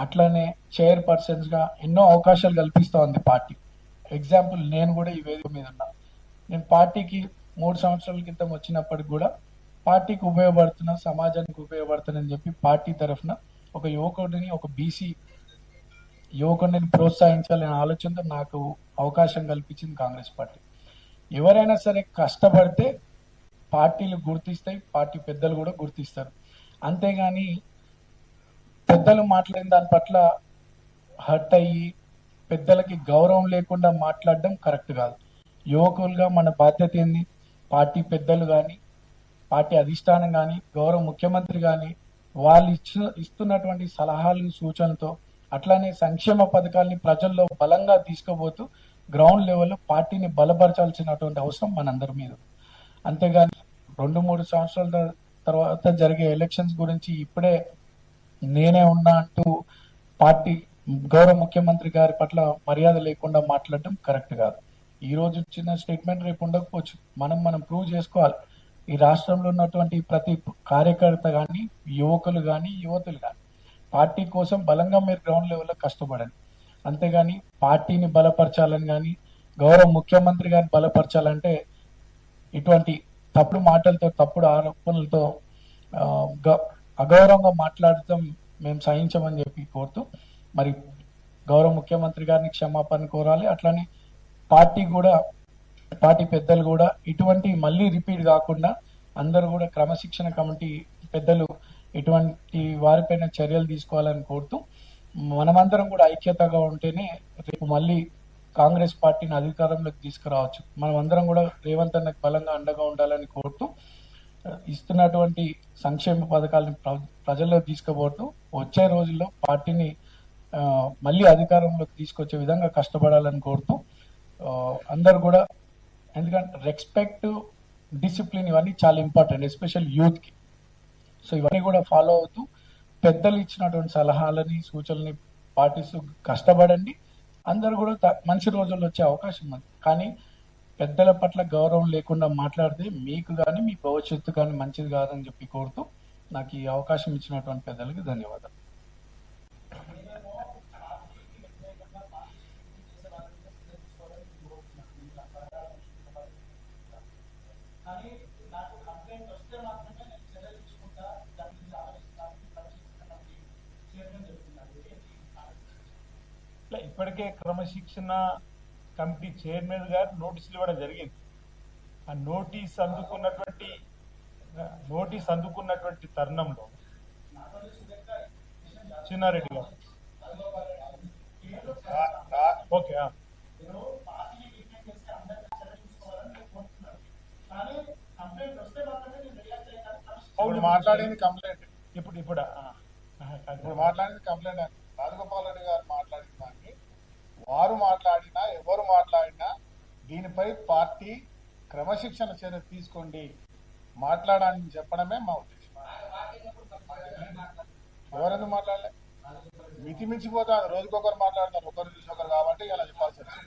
అట్లానే చైర్పర్సన్స్ గా ఎన్నో అవకాశాలు కల్పిస్తూ ఉంది పార్టీ. ఎగ్జాంపుల్ నేను కూడా ఈ వేదిక మీద ఉన్నా. నేను పార్టీకి 3 సంవత్సరాల క్రితం వచ్చినప్పటికి కూడా పార్టీకి ఉపయోగపడుతున్నా, సమాజానికి ఉపయోగపడుతున్నానని చెప్పి పార్టీ తరఫున ఒక యువకుడిని, ఒక బీసీ యువకుడిని ప్రోత్సహించాలనే ఆలోచనతో నాకు అవకాశం కల్పించింది కాంగ్రెస్ పార్టీ. ఎవరైనా సరే కష్టపడితే పార్టీలు గుర్తిస్తాయి, పార్టీ పెద్దలు కూడా గుర్తిస్తారు. అంతేగాని పెద్దలు మాట్లాడిన దాని పట్ల హర్ట్ అయ్యి పెద్దలకి గౌరవం లేకుండా మాట్లాడడం కరెక్ట్ కాదు. యువకులుగా మన బాధ్యత ఏంది? పార్టీ పెద్దలు కానీ, పార్టీ అధిష్టానం కానీ, గౌరవ ముఖ్యమంత్రి కానీ వాళ్ళు ఇస్తున్నటువంటి సలహాలు, సూచనలతో అట్లానే సంక్షేమ పథకాల్ని ప్రజల్లో బలంగా తీసుకుపోతూ గ్రౌండ్ లెవెల్లో పార్టీని బలపరచాల్సినటువంటి అవసరం మనందరి మీద. అంతేగాని 2-3 సంవత్సరాల తర్వాత జరిగే ఎలక్షన్స్ గురించి ఇప్పుడే నేనే ఉన్నా అంటూ పార్టీ గౌరవ ముఖ్యమంత్రి గారి పట్ల మర్యాద లేకుండా మాట్లాడడం కరెక్ట్ కాదు. ఈ రోజు చిన్న స్టేట్మెంట్ రేపు ఉండకపోవచ్చు. మనం ప్రూవ్ చేసుకోవాలి. ఈ రాష్ట్రంలో ఉన్నటువంటి ప్రతి కార్యకర్త కానీ, యువకులు కానీ, యువతులు కానీ పార్టీ కోసం బలంగా మీరు గ్రౌండ్ లెవెల్లో కష్టపడండి. అంతేగాని పార్టీని బలపరచాలని కానీ, గౌరవ ముఖ్యమంత్రి గారిని బలపరచాలంటే ఇటువంటి తప్పుడు మాటలతో, తప్పుడు ఆరోపణలతో అగౌరవంగా మాట్లాడటం మేము సహించమని చెప్పి కోరుతూ, మరి గౌరవ ముఖ్యమంత్రి గారిని క్షమాపణ కోరాలి. అట్లానే పార్టీ పెద్దలు కూడా ఇటువంటి మళ్ళీ రిపీట్ కాకుండా అందరూ కూడా క్రమశిక్షణ కమిటీ పెద్దలు ఇటువంటి వారిపైన చర్యలు తీసుకోవాలని కోరుతూ, మనమందరం కూడా ఐక్యతగా ఉంటేనే రేపు మళ్ళీ కాంగ్రెస్ పార్టీని అధికారంలోకి తీసుకురావచ్చు. మనం అందరం కూడా రేవంత్ అన్నకు బలంగా అండగా ఉండాలని కోరుతూ, ఇస్తున్నటువంటి సంక్షేమ పథకాలను ప్రజల్లో తీసుకుపోతూ వచ్చే రోజుల్లో పార్టీని మళ్ళీ అధికారంలోకి తీసుకొచ్చే విధంగా కష్టపడాలని కోరుతూ, అందరు కూడా, ఎందుకంటే రెస్పెక్ట్, డిసిప్లిన్ ఇవన్నీ చాలా ఇంపార్టెంట్, ఎస్పెషల్ యూత్కి. సో ఇవన్నీ కూడా ఫాలో అవుతూ పెద్దలు ఇచ్చినటువంటి సలహాలని, సూచనలని పాటిస్తూ కష్టపడండి. అందరూ కూడా మంచి రోజుల్లో వచ్చే అవకాశం ఉంది. కానీ పెద్దల పట్ల గౌరవం లేకుండా మాట్లాడితే మీకు కానీ, మీ భవిష్యత్తు కానీ మంచిది కాదని చెప్పి కోరుతూ, నాకు ఈ అవకాశం ఇచ్చినటువంటి పెద్దలకి ధన్యవాదాలు. ఇప్పటికే క్రమశిక్షణ కమిటీ చైర్మన్ గారు నోటీసులు ఇవ్వడం జరిగింది. ఆ నోటీస్ అందుకున్నటువంటి తరుణంలో చిన్నారెడ్డి గారు ఓకే మాట్లాడింది కంప్లైంట్. ఇప్పుడు మాట్లాడింది కంప్లైంట్. రాజగోపాల్ రెడ్డి గారు మాట్లాడిన దాన్ని వారు మాట్లాడినా, ఎవరు మాట్లాడినా దీనిపై పార్టీ క్రమశిక్షణ చర్య తీసుకోండి, మాట్లాడాలని చెప్పడమే మా ఉద్దేశం. ఎవరెందుకు మాట్లాడలే? మితిమించిపోతారు, రోజుకొకరు మాట్లాడతారు, ఒకరు చూసి ఒకరు కాబట్టి ఇలా చెప్పాల్సి వచ్చింది.